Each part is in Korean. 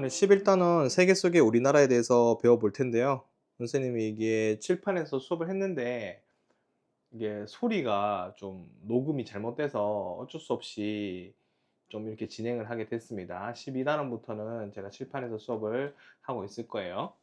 이번에 11단원 세계 속의 우리나라에 대해서 배워볼 텐데요. 선생님이 이게 칠판에서 수업을 했는데 이게 소리가 좀 녹음이 잘못돼서 어쩔 수 없이 좀 이렇게 진행을 하게 됐습니다. 12단원부터는 제가 칠판에서 수업을 하고 있을 거예요.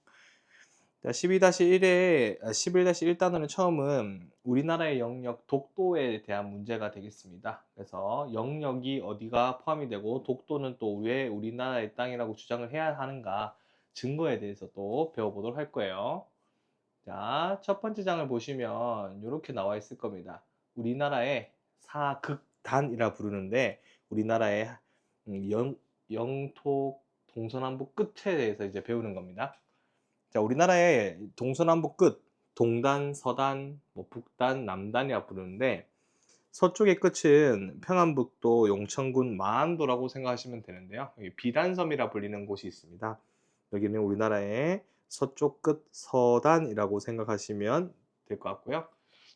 12-1에 11-1단원은 처음은 우리나라의 영역 독도에 대한 문제가 되겠습니다. 그래서 영역이 어디가 포함이 되고 독도는 또 왜 우리나라의 땅이라고 주장을 해야 하는가 증거에 대해서 또 배워보도록 할 거예요. 자, 첫 번째 장을 보시면 이렇게 나와 있을 겁니다. 우리나라의 사극단이라 부르는데 우리나라의 영토 동서남북 끝에 대해서 이제 배우는 겁니다. 자, 우리나라의 동서남북 끝, 동단, 서단, 북단, 남단이라 부르는데 서쪽의 끝은 평안북도 용천군 마안도라고 생각하시면 되는데요. 여기 비단섬이라 불리는 곳이 있습니다. 여기는 우리나라의 서쪽 끝 서단이라고 생각하시면 될 것 같고요.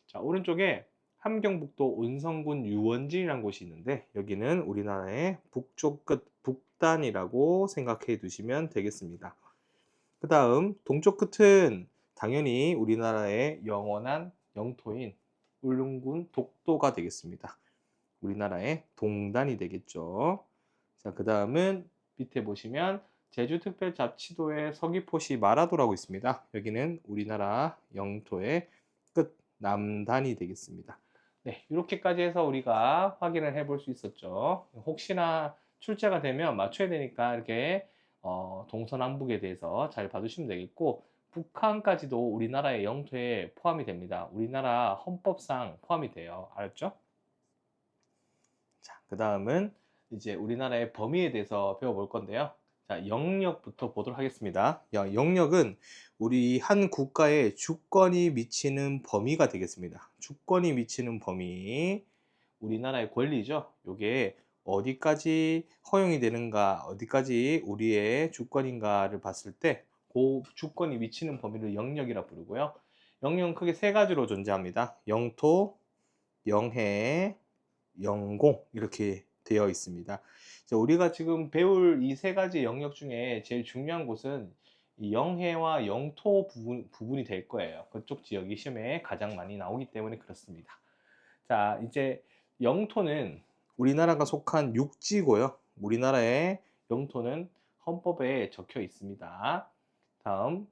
자, 오른쪽에 함경북도 온성군 유원진이라는 곳이 있는데 여기는 우리나라의 북쪽 끝 북단이라고 생각해 두시면 되겠습니다. 그 다음 동쪽 끝은 당연히 우리나라의 영원한 영토인 울릉군 독도가 되겠습니다. 우리나라의 동단이 되겠죠. 자, 그 다음은 밑에 보시면 제주특별자치도의 서귀포시 마라도라고 있습니다. 여기는 우리나라 영토의 끝 남단이 되겠습니다. 네, 이렇게까지 해서 우리가 확인을 해볼 수 있었죠. 혹시나 출제가 되면 맞춰야 되니까 이렇게 동서남북에 대해서 잘 봐주시면 되겠고, 북한까지도 우리나라의 영토에 포함이 됩니다. 우리나라 헌법상 포함이 돼요. 알았죠? 자, 그 다음은 이제 우리나라의 범위에 대해서 배워볼 건데요. 자, 영역부터 보도록 하겠습니다. 영역은 우리 한 국가의 주권이 미치는 범위가 되겠습니다. 주권이 미치는 범위, 우리나라의 권리죠. 요게 어디까지 허용이 되는가, 어디까지 우리의 주권인가를 봤을 때 그 주권이 미치는 범위를 영역이라 부르고요. 영역은 크게 세 가지로 존재합니다. 영토, 영해, 영공 이렇게 되어 있습니다. 우리가 지금 배울 이 세 가지 영역 중에 제일 중요한 곳은 이 영해와 영토 부분이 될 거예요. 그쪽 지역이 시험에 가장 많이 나오기 때문에 그렇습니다. 자, 이제 영토는 우리나라가 속한 육지고요. 우리나라의 영토는 헌법에 적혀 있습니다. 다음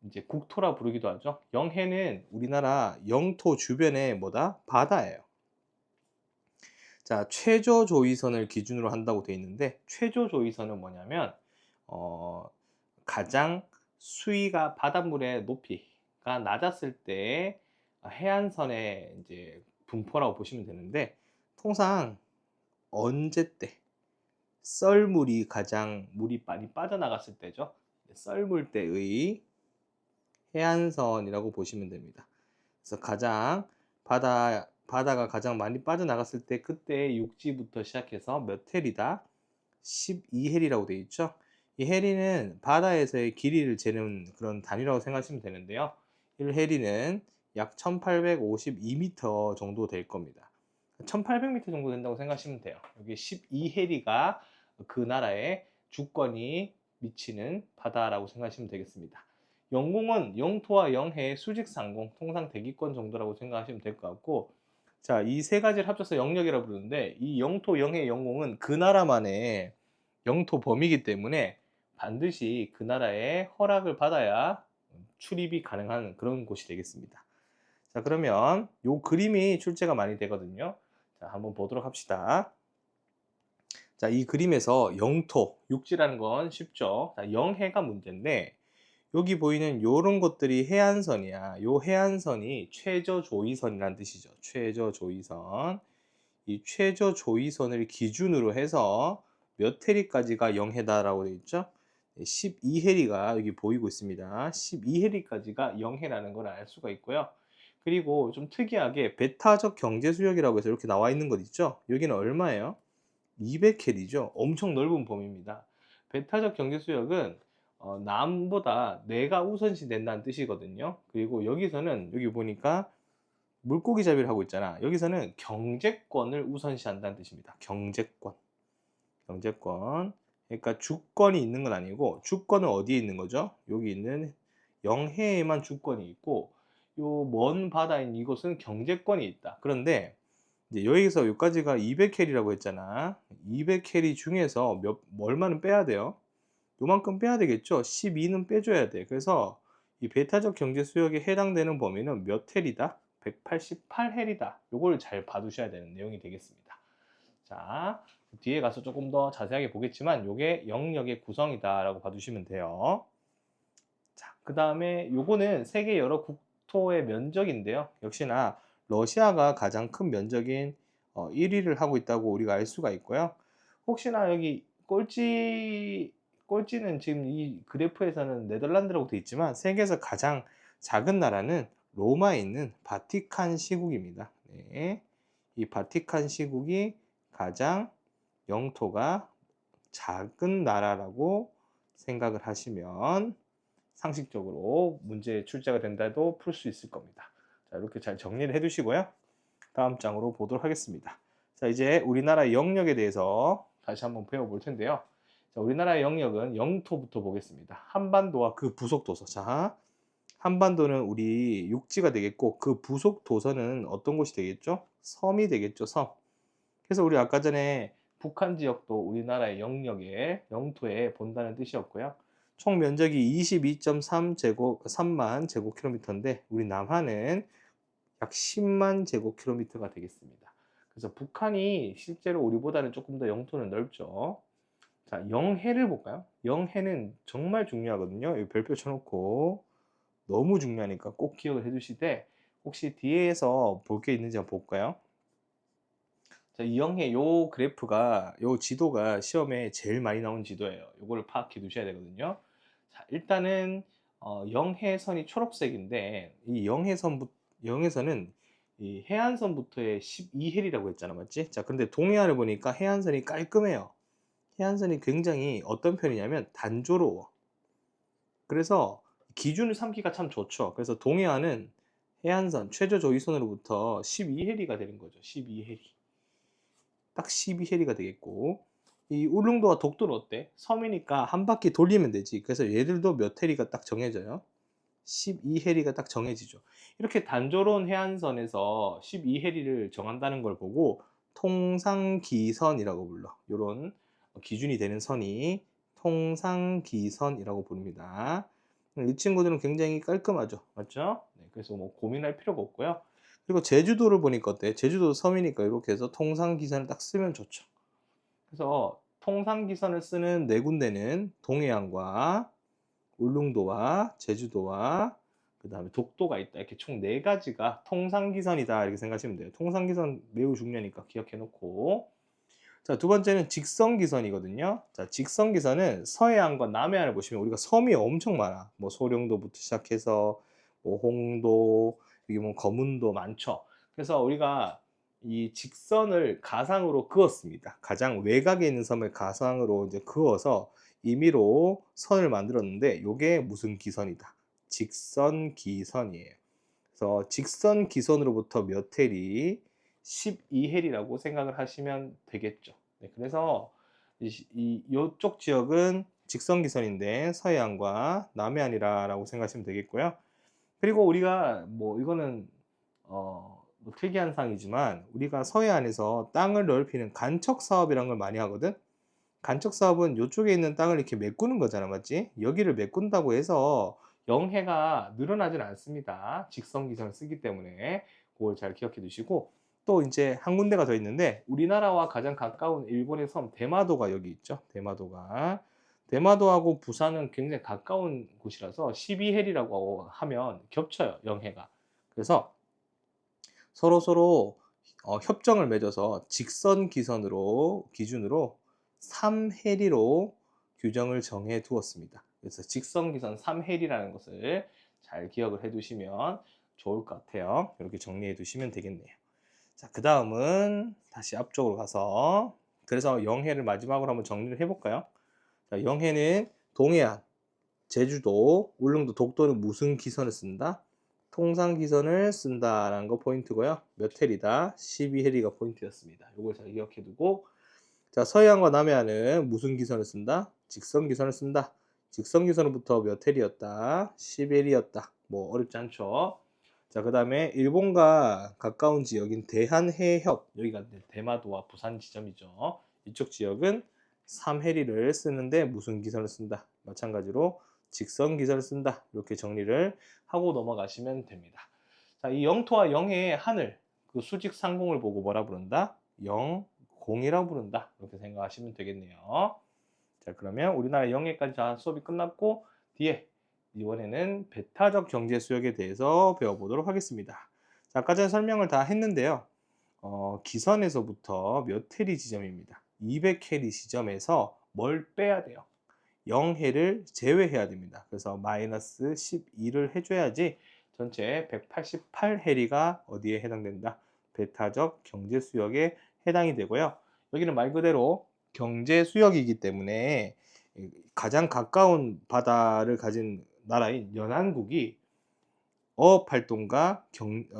이제 국토라 부르기도 하죠. 영해는 우리나라 영토 주변에 뭐다? 바다예요. 자, 최저 조위선을 기준으로 한다고 되어 있는데 최저 조위선은 뭐냐면 가장 수위가 바닷물의 높이가 낮았을 때 해안선의 이제 분포라고 보시면 되는데 통상 언제 때 썰물이 가장 물이 많이 빠져나갔을 때죠. 썰물 때의 해안선이라고 보시면 됩니다. 그래서 가장 바다가 가장 많이 빠져나갔을 때 그때 육지부터 시작해서 몇 해리다? 12해리라고 되어 있죠. 이 해리는 바다에서의 길이를 재는 그런 단위라고 생각하시면 되는데요. 1해리는 약 1852m 정도 될 겁니다. 1800m 정도 된다고 생각하시면 돼요. 여기 12해리가 그 나라의 주권이 미치는 바다라고 생각하시면 되겠습니다. 영공은 영토와 영해의 수직상공, 통상 대기권 정도라고 생각하시면 될 것 같고, 자, 이 세 가지를 합쳐서 영역이라고 부르는데 이 영토, 영해, 영공은 그 나라만의 영토 범위이기 때문에 반드시 그 나라의 허락을 받아야 출입이 가능한 그런 곳이 되겠습니다. 자, 그러면 요 그림이 출제가 많이 되거든요. 자, 한번 보도록 합시다. 자, 이 그림에서 영토, 육지라는 건 쉽죠. 자, 영해가 문제인데 여기 보이는 요런 것들이 해안선이야. 요 해안선이 최저조위선이라는 뜻이죠. 최저조위선. 이 최저조위선을 기준으로 해서 몇 해리까지가 영해다라고 되어 있죠. 12해리가 여기 보이고 있습니다. 12해리까지가 영해라는 걸 알 수가 있고요. 그리고 좀 특이하게 배타적 경제수역이라고 해서 이렇게 나와 있는 것 있죠. 여기는 얼마예요? 200해리죠. 엄청 넓은 범위입니다. 배타적 경제수역은 남보다 내가 우선시 된다는 뜻이거든요. 그리고 여기서는 여기 보니까 물고기 잡이를 하고 있잖아. 여기서는 경제권을 우선시한다는 뜻입니다. 경제권. 경제권. 그러니까 주권이 있는 건 아니고 주권은 어디에 있는 거죠? 여기 있는 영해에만 주권이 있고 요 먼 바다인 이곳은 경제권이 있다. 그런데 이제 여기서 여기까지가 200캐리라고 했잖아. 200캐리 중에서 얼마는 빼야 돼요? 요만큼 빼야 되겠죠? 12는 빼줘야 돼. 그래서 이 배타적 경제 수역에 해당되는 범위는 몇 헬이다? 188헬이다. 요걸 잘 봐두셔야 되는 내용이 되겠습니다. 자, 뒤에 가서 조금 더 자세하게 보겠지만 요게 영역의 구성이다 라고 봐두시면 돼요. 자, 그 다음에 요거는 세계 여러 국토의 면적인데요. 역시나 러시아가 가장 큰 면적인 1위를 하고 있다고 우리가 알 수가 있고요. 혹시나 여기 꼴찌는 지금 이 그래프에서는 네덜란드라고 되어 있지만 세계에서 가장 작은 나라는 로마에 있는 바티칸 시국입니다. 네. 이 바티칸 시국이 가장 영토가 작은 나라라고 생각을 하시면 상식적으로 문제 출제가 된다도 풀 수 있을 겁니다. 자, 이렇게 잘 정리를 해 두시고요. 다음 장으로 보도록 하겠습니다. 자, 이제 우리나라 영역에 대해서 다시 한번 배워볼 텐데요. 자, 우리나라의 영역은 영토부터 보겠습니다. 한반도와 그 부속 도서. 자, 한반도는 우리 육지가 되겠고 그 부속 도서는 어떤 곳이 되겠죠? 섬이 되겠죠, 섬. 그래서 우리 아까 전에 북한 지역도 우리나라의 영역에 영토에 본다는 뜻이었고요. 총 면적이 3만 제곱킬로미터인데 우리 남한은 약 10만 제곱킬로미터가 되겠습니다. 그래서 북한이 실제로 우리보다는 조금 더 영토는 넓죠. 자, 영해를 볼까요? 영해는 정말 중요하거든요. 여기 별표 쳐놓고 너무 중요하니까 꼭 기억을 해두시되 혹시 뒤에서 볼 게 있는지 한번 볼까요? 자, 이 영해 요 그래프가 요 지도가 시험에 제일 많이 나온 지도예요. 요거를 파악해 두셔야 되거든요. 자, 일단은 영해선이 초록색인데 이 영해선은 이 해안선부터의 12헬이라고 했잖아, 맞지? 자, 근데 동해안을 보니까 해안선이 깔끔해요. 해안선이 굉장히 어떤 편이냐면 단조로워. 그래서 기준을 삼기가 참 좋죠. 그래서 동해안은 해안선 최저 조위선으로부터 12헬이가 되는 거죠. 12헬이. 딱 12헬이가 되겠고 이 울릉도와 독도는 어때? 섬이니까 한 바퀴 돌리면 되지. 그래서 얘들도 몇 헬이가 딱 정해져요. 12헬이가 딱 정해지죠. 이렇게 단조로운 해안선에서 12헬이를 정한다는 걸 보고 통상기선이라고 불러. 이런 기준이 되는 선이 통상기선이라고 부릅니다. 이 친구들은 굉장히 깔끔하죠. 맞죠? 네, 그래서 뭐 고민할 필요가 없고요. 그리고 제주도를 보니까 어때? 제주도 섬이니까 이렇게 해서 통상기선을 딱 쓰면 좋죠. 그래서 통상기선을 쓰는 네 군데는 동해안과 울릉도와 제주도와 그 다음에 독도가 있다. 이렇게 총 네 가지가 통상기선이다. 이렇게 생각하시면 돼요. 통상기선 매우 중요하니까 기억해 놓고. 자, 두 번째는 직선기선이거든요. 자, 직선기선은 서해안과 남해안을 보시면 우리가 섬이 엄청 많아. 뭐 소령도부터 시작해서 뭐 홍도, 여기 뭐 거문도 많죠. 그래서 우리가 이 직선을 가상으로 그었습니다. 가장 외곽에 있는 섬을 가상으로 이제 그어서 임의로 선을 만들었는데 이게 무슨 기선이다. 직선기선이에요. 그래서 직선기선으로부터 몇 헬이 12헬이라고 생각을 하시면 되겠죠. 네, 그래서 이쪽 지역은 직선기선인데 서해안과 남해안이라고 생각하시면 되겠고요. 그리고 우리가 뭐 이거는 뭐 특이한 상이지만 우리가 서해안에서 땅을 넓히는 간척 사업이란 걸 많이 하거든. 간척 사업은 이쪽에 있는 땅을 이렇게 메꾸는 거잖아, 맞지? 여기를 메꾼다고 해서 영해가 늘어나진 않습니다. 직선기선을 쓰기 때문에 그걸 잘 기억해 두시고 또 이제 한 군데가 더 있는데 우리나라와 가장 가까운 일본의 섬 대마도가 여기 있죠. 대마도하고 부산은 굉장히 가까운 곳이라서 12헬이라고 하면 겹쳐요, 영해가. 그래서 서로 협정을 맺어서 직선기선으로 기준으로 3해리로 규정을 정해 두었습니다. 그래서 직선기선 3해리라는 것을 잘 기억을 해 두시면 좋을 것 같아요. 이렇게 정리해 두시면 되겠네요. 자, 그 다음은 다시 앞쪽으로 가서 그래서 영해를 마지막으로 한번 정리를 해볼까요? 자, 영해는 동해안, 제주도, 울릉도, 독도는 무슨 기선을 쓴다? 통상기선을 쓴다라는 거 포인트고요. 몇 헬이다? 12헬이가 포인트였습니다. 이걸 잘 기억해 두고 자, 서해안과 남해안은 무슨 기선을 쓴다? 직선 기선을 쓴다. 직선 기선으로부터 몇 헬이었다? 10헬이었다. 뭐 어렵지 않죠? 자, 그 다음에 일본과 가까운 지역인 대한해협, 여기가 대마도와 부산 지점이죠. 이쪽 지역은 3해리를 쓰는데 무슨 기선을 쓴다? 마찬가지로 직선 기선을 쓴다. 이렇게 정리를 하고 넘어가시면 됩니다. 자, 이 영토와 영해의 하늘, 그 수직 상공을 보고 뭐라 부른다? 영공이라고 부른다. 이렇게 생각하시면 되겠네요. 자, 그러면 우리나라 영해까지 다 수업이 끝났고 뒤에 이번에는 배타적 경제 수역에 대해서 배워보도록 하겠습니다. 자, 아까 전에 설명을 다 했는데요. 기선에서부터 몇 해리 지점입니다. 200해리 지점에서 뭘 빼야 돼요? 0해를 제외해야 됩니다. 그래서 마이너스 12를 해줘야지 전체 188해리가 어디에 해당된다? 배타적 경제수역에 해당이 되고요. 여기는 말 그대로 경제수역이기 때문에 가장 가까운 바다를 가진 나라인 연안국이 어업활동과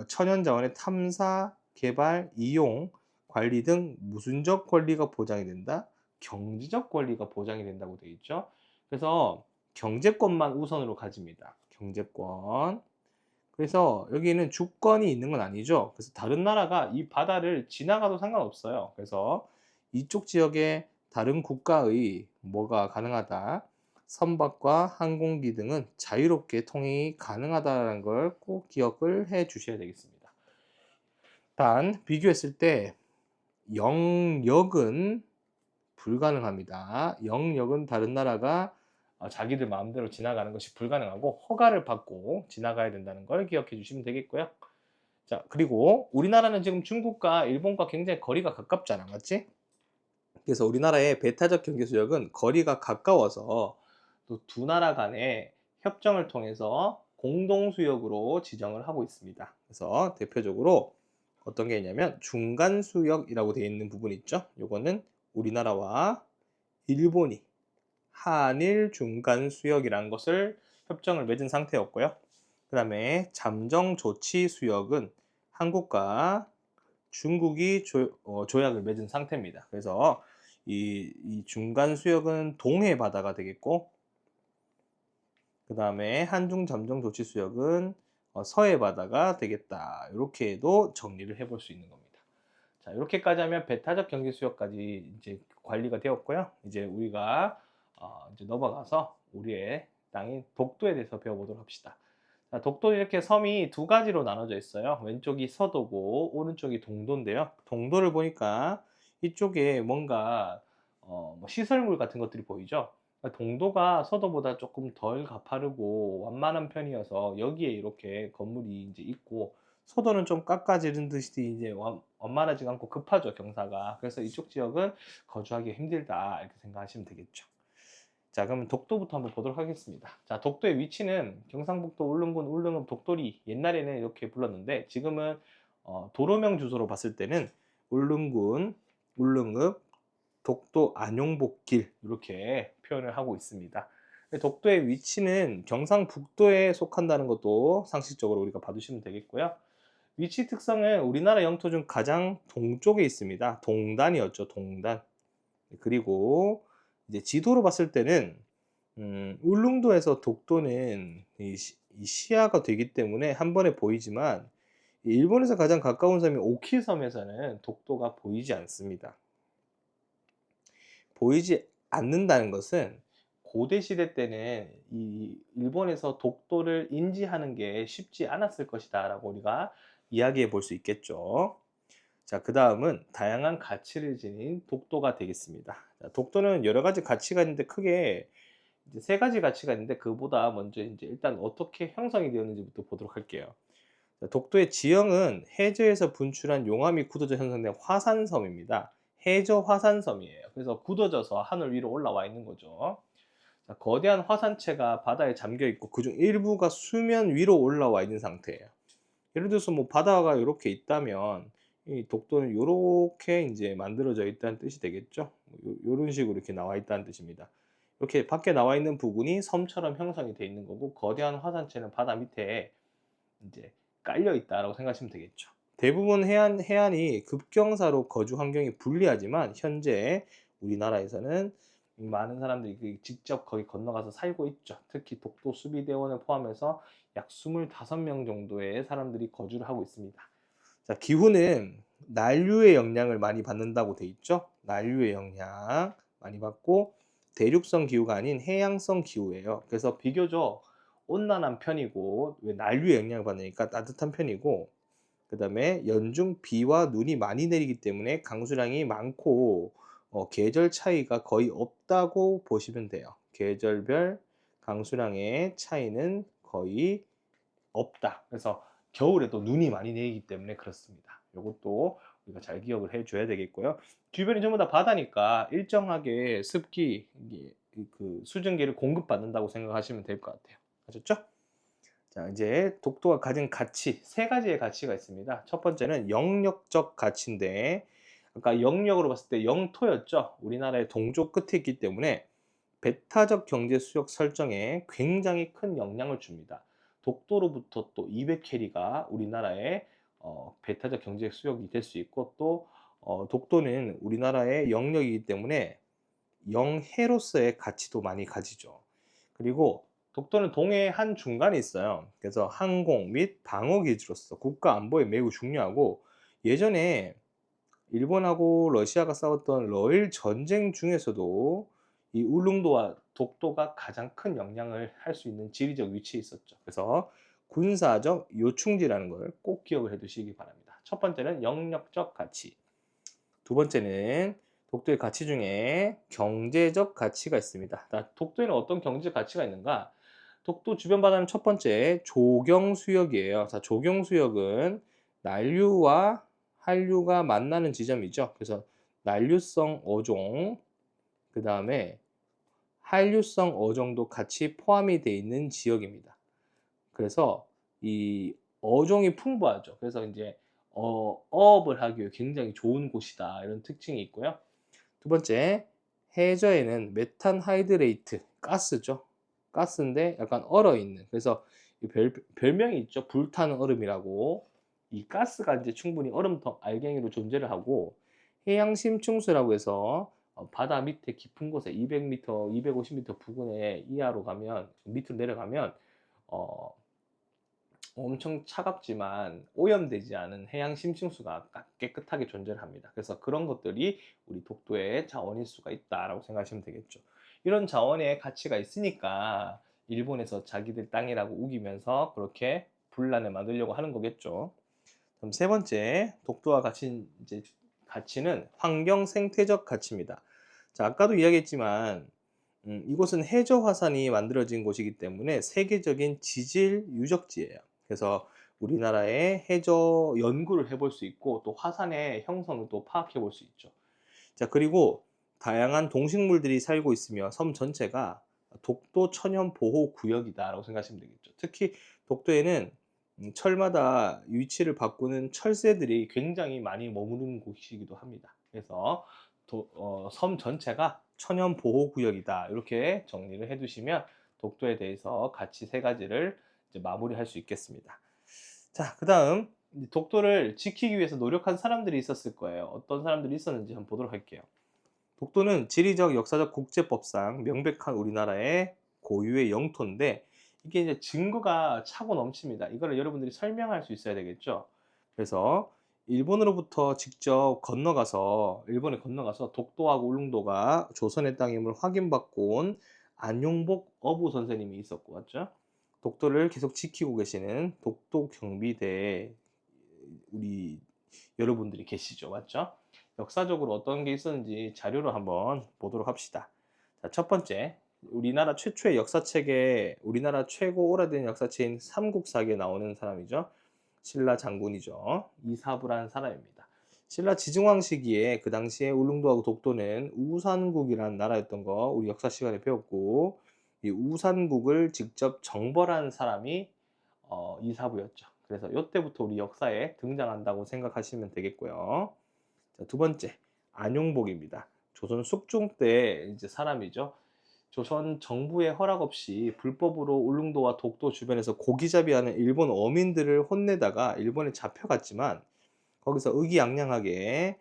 천연자원의 탐사, 개발, 이용, 관리 등 무슨적 권리가 보장이 된다? 경제적 권리가 보장이 된다고 되어 있죠. 그래서 경제권만 우선으로 가집니다. 경제권. 그래서 여기는 주권이 있는 건 아니죠. 그래서 다른 나라가 이 바다를 지나가도 상관없어요. 그래서 이쪽 지역의 다른 국가의 뭐가 가능하다? 선박과 항공기 등은 자유롭게 통행이 가능하다는 걸 꼭 기억을 해 주셔야 되겠습니다. 단, 비교했을 때 영역은 불가능합니다. 영역은 다른 나라가 자기들 마음대로 지나가는 것이 불가능하고 허가를 받고 지나가야 된다는 걸 기억해 주시면 되겠고요. 자, 그리고 우리나라는 지금 중국과 일본과 굉장히 거리가 가깝잖아, 맞지? 그래서 우리나라의 배타적 경제수역은 거리가 가까워서 또 두 나라 간의 협정을 통해서 공동수역으로 지정을 하고 있습니다. 그래서 대표적으로 어떤 게 있냐면 중간수역이라고 되어 있는 부분이 있죠. 요거는 우리나라와 일본이 한일 중간수역이라는 것을 협정을 맺은 상태였고요. 그 다음에 잠정조치수역은 한국과 중국이 조약을 맺은 상태입니다. 그래서 이 중간수역은 동해 바다가 되겠고, 그 다음에 한중 잠정조치수역은 서해 바다가 되겠다. 이렇게도 정리를 해볼 수 있는 겁니다. 자, 이렇게까지 하면 배타적 경제수역까지 이제 관리가 되었고요. 이제 우리가 이제 넘어가서 우리의 땅인 독도에 대해서 배워보도록 합시다. 자, 독도는 이렇게 섬이 두 가지로 나눠져 있어요. 왼쪽이 서도고 오른쪽이 동도인데요. 동도를 보니까 이쪽에 뭔가 뭐 시설물 같은 것들이 보이죠. 동도가 서도보다 조금 덜 가파르고 완만한 편이어서 여기에 이렇게 건물이 이제 있고, 서도는 좀 깎아지른 듯이 이제 완만하지가 않고 급하죠, 경사가. 그래서 이쪽 지역은 거주하기 힘들다, 이렇게 생각하시면 되겠죠. 자, 그럼 독도부터 한번 보도록 하겠습니다. 자, 독도의 위치는 경상북도 울릉군 울릉읍 독도리, 옛날에는 이렇게 불렀는데 지금은 도로명 주소로 봤을 때는 울릉군 울릉읍 독도 안용복길, 이렇게 표현을 하고 있습니다. 독도의 위치는 경상북도에 속한다는 것도 상식적으로 우리가 봐두시면 되겠고요. 위치 특성은 우리나라 영토 중 가장 동쪽에 있습니다. 동단이었죠, 동단. 그리고 이제 지도로 봤을 때는 울릉도에서 독도는 이 시야가 되기 때문에 한 번에 보이지만, 일본에서 가장 가까운 섬인 오키섬에서는 독도가 보이지 않습니다. 보이지 않는다는 것은 고대 시대 때는 이 일본에서 독도를 인지하는 게 쉽지 않았을 것이다 라고 우리가 이야기해 볼 수 있겠죠. 자, 그 다음은 다양한 가치를 지닌 독도가 되겠습니다. 자, 독도는 여러 가지 가치가 있는데 크게 이제 세 가지 가치가 있는데, 그보다 먼저 이제 일단 어떻게 형성이 되었는지부터 보도록 할게요. 자, 독도의 지형은 해저에서 분출한 용암이 굳어져 형성된 화산섬입니다. 해저 화산섬이에요. 그래서 굳어져서 하늘 위로 올라와 있는 거죠. 자, 거대한 화산체가 바다에 잠겨 있고 그중 일부가 수면 위로 올라와 있는 상태예요. 예를 들어서 뭐 바다가 이렇게 있다면 이 독도는 이렇게 이제 만들어져 있다는 뜻이 되겠죠. 이런 식으로 이렇게 나와 있다는 뜻입니다. 이렇게 밖에 나와 있는 부분이 섬처럼 형성이 되어 있는 거고, 거대한 화산체는 바다 밑에 이제 깔려 있다라고 생각하시면 되겠죠. 대부분 해안이 급경사로 거주 환경이 불리하지만 현재 우리나라에서는 많은 사람들이 직접 거기 건너가서 살고 있죠. 특히 독도 수비대원을 포함해서 약 25명 정도의 사람들이 거주를 하고 있습니다. 자, 기후는 난류의 영향을 많이 받는다고 돼 있죠. 난류의 영향 많이 받고 대륙성 기후가 아닌 해양성 기후예요. 그래서 비교적 온난한 편이고, 왜 난류의 영향을 받으니까 따뜻한 편이고, 그 다음에 연중 비와 눈이 많이 내리기 때문에 강수량이 많고, 계절 차이가 거의 없다고 보시면 돼요. 계절별 강수량의 차이는 거의 없다. 그래서 겨울에도 눈이 많이 내리기 때문에 그렇습니다. 이것도 우리가 잘 기억을 해줘야 되겠고요. 주변이 전부 다 바다니까 일정하게 습기, 그 수증기를 공급받는다고 생각하시면 될 것 같아요. 아셨죠? 자, 이제 독도가 가진 가치, 세 가지의 가치가 있습니다. 첫 번째는 영역적 가치인데, 아까 영역으로 봤을 때 영토였죠. 우리나라의 동쪽 끝에 있기 때문에 배타적 경제 수역 설정에 굉장히 큰 영향을 줍니다. 독도로부터 또 200캐리가 우리나라의 배타적 경제 수역이 될 수 있고, 또 독도는 우리나라의 영역이기 때문에 영해로서의 가치도 많이 가지죠. 그리고 독도는 동해 한 중간에 있어요. 그래서 항공 및 방어 기지로서 국가 안보에 매우 중요하고, 예전에 일본하고 러시아가 싸웠던 러일 전쟁 중에서도 이 울릉도와 독도가 가장 큰 영향을 할 수 있는 지리적 위치에 있었죠. 그래서 군사적 요충지라는 걸 꼭 기억을 해 두시기 바랍니다. 첫 번째는 영역적 가치, 두 번째는 독도의 가치 중에 경제적 가치가 있습니다. 독도에는 어떤 경제적 가치가 있는가? 독도 주변 바다는 첫 번째 조경수역이에요. 자, 조경수역은 난류와 한류가 만나는 지점이죠. 그래서 난류성 어종, 그 다음에 한류성 어종도 같이 포함이 되어 있는 지역입니다. 그래서 이 어종이 풍부하죠. 그래서 이제 어업을 하기 위해 굉장히 좋은 곳이다, 이런 특징이 있고요. 두 번째, 해저에는 메탄 하이드레이트, 가스죠. 가스인데 약간 얼어 있는, 그래서 별명이 있죠. 불타는 얼음이라고. 이 가스가 이제 충분히 얼음턱 알갱이로 존재를 하고, 해양 심층수라고 해서 바다 밑에 깊은 곳에 200m, 250m 부근에 이하로 가면, 밑으로 내려가면 어, 엄청 차갑지만 오염되지 않은 해양 심층수가 깨끗하게 존재를 합니다. 그래서 그런 것들이 우리 독도의 자원일 수가 있다라고 생각하시면 되겠죠. 이런 자원의 가치가 있으니까 일본에서 자기들 땅이라고 우기면서 그렇게 분란을 만들려고 하는 거겠죠. 그럼 세 번째, 독도와 가치는 환경 생태적 가치입니다. 자, 아까도 이야기했지만 이곳은 해저 화산이 만들어진 곳이기 때문에 세계적인 지질 유적지예요. 그래서 우리나라의 해저 연구를 해볼 수 있고, 또 화산의 형성을 또 파악해 볼 수 있죠. 자, 그리고 다양한 동식물들이 살고 있으며 섬 전체가 독도 천연 보호 구역이다라고 생각하시면 되겠죠. 특히 독도에는 철마다 위치를 바꾸는 철새들이 굉장히 많이 머무는 곳이기도 합니다. 그래서 섬 전체가 천연 보호 구역이다, 이렇게 정리를 해 두시면 독도에 대해서 가치 세 가지를 이제 마무리할 수 있겠습니다. 자, 그 다음 독도를 지키기 위해서 노력한 사람들이 있었을 거예요. 어떤 사람들이 있었는지 한번 보도록 할게요. 독도는 지리적, 역사적, 국제법상 명백한 우리나라의 고유의 영토인데, 이게 이제 증거가 차고 넘칩니다. 이거를 여러분들이 설명할 수 있어야 되겠죠. 그래서 일본으로부터 직접 일본에 건너가서 독도하고 울릉도가 조선의 땅임을 확인받고 온 안용복 어부 선생님이 있었고, 맞죠? 독도를 계속 지키고 계시는 독도 경비대 우리 여러분들이 계시죠, 맞죠? 역사적으로 어떤 게 있었는지 자료를 한번 보도록 합시다. 자, 첫 번째, 우리나라 최초의 역사책에, 우리나라 최고 오래된 역사책인 삼국사기에 나오는 사람이죠. 신라 장군이죠. 이사부라는 사람입니다. 신라 지중왕 시기에 그 당시에 울릉도하고 독도는 우산국이라는 나라였던 거 우리 역사 시간에 배웠고, 이 우산국을 직접 정벌한 사람이 이사부였죠. 그래서 이때부터 우리 역사에 등장한다고 생각하시면 되겠고요. 자, 두 번째, 안용복입니다. 조선 숙종 때 이제 사람이죠. 조선 정부의 허락 없이 불법으로 울릉도와 독도 주변에서 고기잡이하는 일본 어민들을 혼내다가 일본에 잡혀갔지만, 거기서 의기양양하게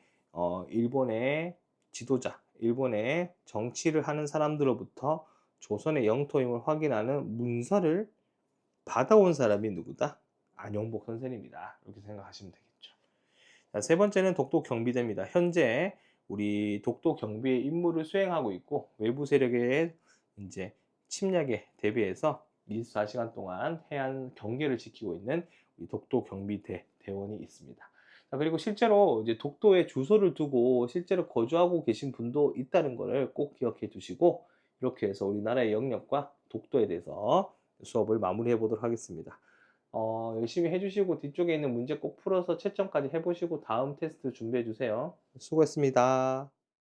일본의 지도자, 일본의 정치를 하는 사람들로부터 조선의 영토임을 확인하는 문서를 받아온 사람이 누구다? 안용복 선생입니다. 이렇게 생각하시면 되겠죠. 자, 세 번째는 독도 경비대입니다. 현재 우리 독도 경비의 임무를 수행하고 있고 외부 세력의 이제 침략에 대비해서 24시간 동안 해안 경계를 지키고 있는 우리 독도 경비대 대원이 있습니다. 자, 그리고 실제로 이제 독도에 주소를 두고 실제로 거주하고 계신 분도 있다는 것을 꼭 기억해 두시고 이렇게 해서 우리나라의 영역과 독도에 대해서 수업을 마무리해 보도록 하겠습니다. 열심히 해주시고 뒤쪽에 있는 문제 꼭 풀어서 채점까지 해보시고 다음 테스트 준비해 주세요. 수고했습니다.